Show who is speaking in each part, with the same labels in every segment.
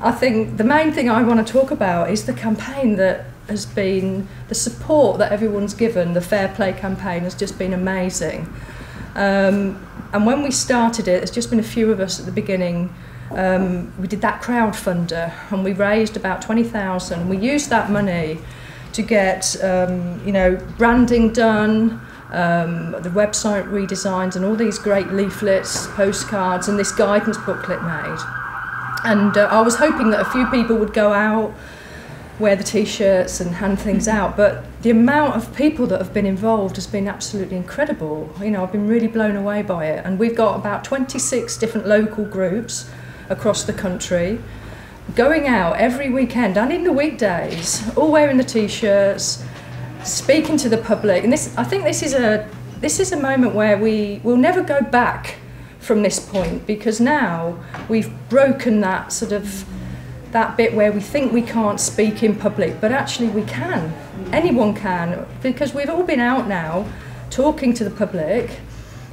Speaker 1: I think the main thing I want to talk about is the campaign that has been, the support that everyone's given. The Fair Play campaign has just been amazing. And when we started it, there's just been a few of us at the beginning. We did that crowdfunder and we raised about 20,000. We used that money to get branding done, the website redesigns and all these great leaflets, postcards and this guidance booklet made. And I was hoping that a few people would go out, wear the t-shirts and hand things out, but the amount of people that have been involved has been absolutely incredible. I've been really blown away by it, and we've got about 26 different local groups across the country going out every weekend and in the weekdays, all wearing the t-shirts, speaking to the public. And I think this is a moment where we will never go back from this point, because now we've broken that that bit where we think we can't speak in public, but actually we can. Anyone can, because we've all been out now talking to the public,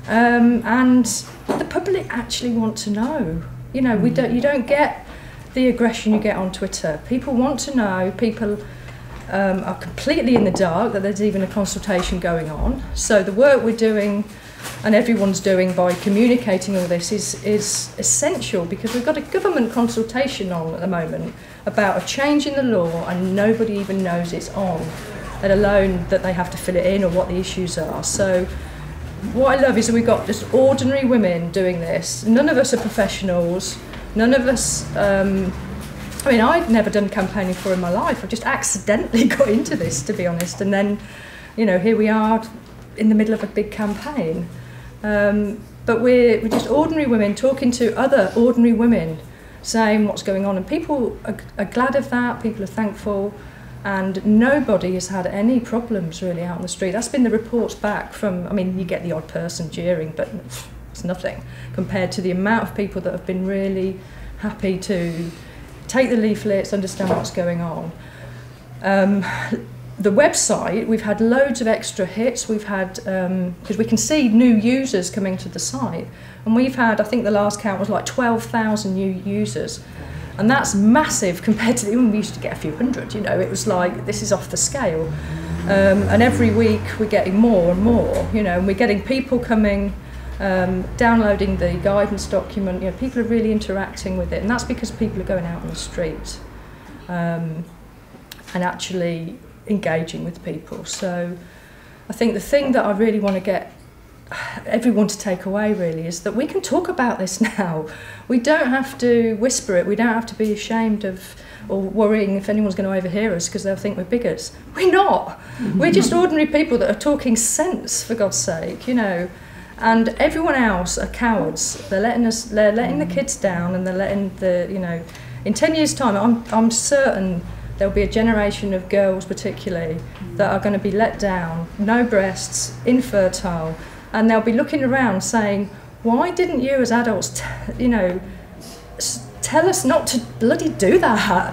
Speaker 1: and the public actually want to know. You don't get the aggression you get on Twitter. People want to know. People are completely in the dark that there's even a consultation going on. So the work we're doing and everyone's doing by communicating all this is essential, because we've got a government consultation on at the moment about a change in the law and nobody even knows it's on, let alone that they have to fill it in or what the issues are. So what I love is that we've got just ordinary women doing this. None of us are professionals. None of us, I'd never done campaigning before in my life. I just accidentally got into this, to be honest. And then, here we are in the middle of a big campaign. But we're just ordinary women talking to other ordinary women, saying what's going on. And people are glad of that. People are thankful. And nobody has had any problems really out on the street. That's been the reports back from, you get the odd person jeering, but it's nothing compared to the amount of people that have been really happy to take the leaflets, understand what's going on. The website, we've had loads of extra hits. We've had, because we can see new users coming to the site, and we've had, I think the last count was like 12,000 new users. And that's massive compared to when we used to get a few hundred, it was like, this is off the scale. And every week we're getting more and more, and we're getting people coming, downloading the guidance document, people are really interacting with it, and that's because people are going out on the street and actually engaging with people. So I think the thing that I really want to get everyone to take away really is that we can talk about this now. We don't have to whisper it. We don't have to be ashamed of or worrying if anyone's going to overhear us because they'll think we're bigots. We're not. We're just ordinary people that are talking sense, for God's sake, and everyone else are cowards. They're letting the kids down, and they're letting in 10 years time I'm certain there'll be a generation of girls particularly that are going to be let down, no breasts, infertile, and they'll be looking around saying, why didn't you as adults tell us not to bloody do that,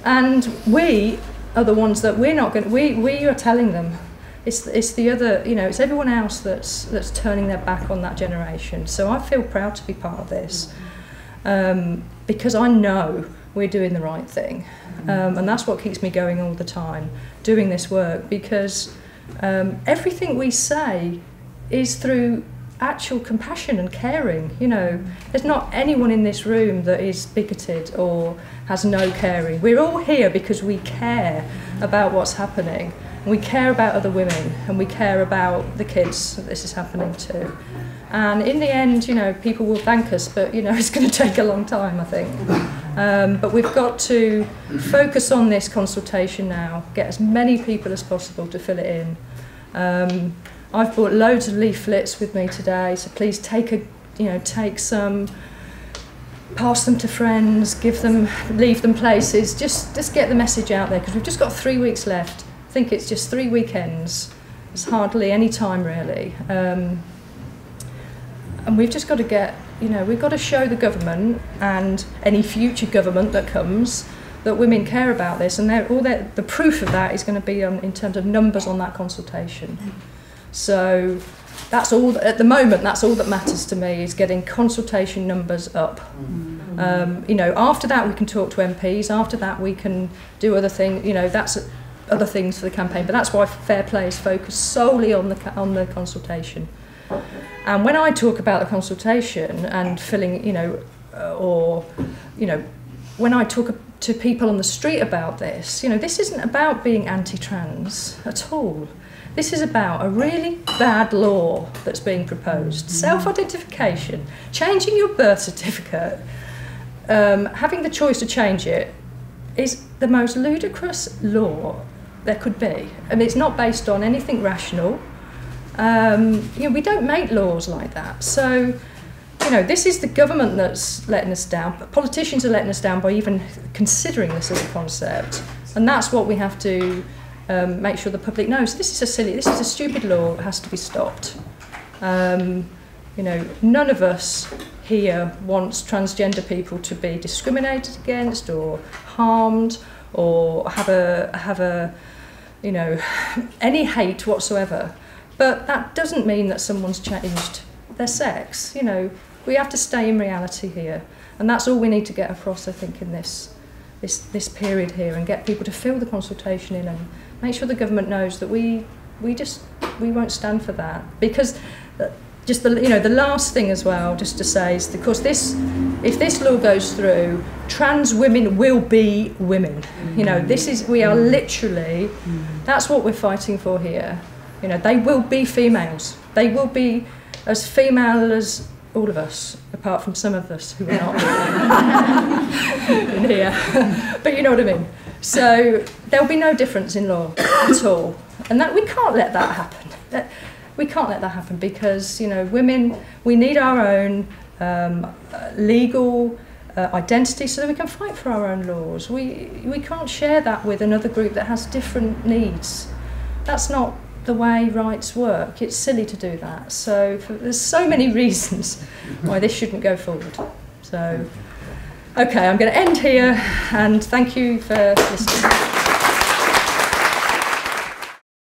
Speaker 1: and we are the ones that we're not going to, we are telling them. It's the other, it's everyone else that's turning their back on that generation. So I feel proud to be part of this, because I know we're doing the right thing, and that's what keeps me going all the time, doing this work, because everything we say is through actual compassion and caring. There's not anyone in this room that is bigoted or has no caring. We're all here because we care about what's happening. We care about other women, and we care about the kids that this is happening to. And in the end, people will thank us, but it's going to take a long time, I think. But we've got to focus on this consultation now, get as many people as possible to fill it in. I've brought loads of leaflets with me today, so please take some, pass them to friends, leave them places, just get the message out there, because we've just got 3 weeks left. I think it's just 3 weekends. It's hardly any time really. And we've just got to we've got to show the government and any future government that comes that women care about this, and the proof of that is going to be in terms of numbers on that consultation. So that's all, at the moment, that's all that matters to me, is getting consultation numbers up. You know, after that we can talk to MPs, after that we can do other things, you know, that's other things for the campaign, but that's why Fair Play is focused solely on the consultation. And when I talk about the consultation and filling, you know, or, you know, when I talk to people on the street about this, you know, this isn't about being anti-trans at all. This is about a really bad law that's being proposed. Self-identification, changing your birth certificate, having the choice to change it, is the most ludicrous law there could be. And it's not based on anything rational. You know, we don't make laws like that. So, you know, this is the government that's letting us down. Politicians are letting us down by even considering this as a concept. And that's what we have to make sure the public knows. This is a stupid law. It has to be stopped. You know, none of us here wants transgender people to be discriminated against or harmed or have a you know, any hate whatsoever. But that doesn't mean that someone's changed their sex. You know, we have to stay in reality here, and that's all we need to get across, I think, in this period here, and get people to fill the consultation in and make sure the government knows that we won't stand for that. Because just the last thing as well, just to say, is because if this law goes through, trans women will be women. You know, we are literally, that's what we're fighting for here. You know, they will be females. They will be as female as all of us, apart from some of us who are not in here. But you know what I mean. So there'll be no difference in law at all, and that we can't let that happen. We can't let that happen because, you know, women, we need our own legal identity so that we can fight for our own laws. We can't share that with another group that has different needs. That's not the way rights work. It's silly to do that. So there's so many reasons why this shouldn't go forward. So, okay, I'm going to end here, and thank you for listening.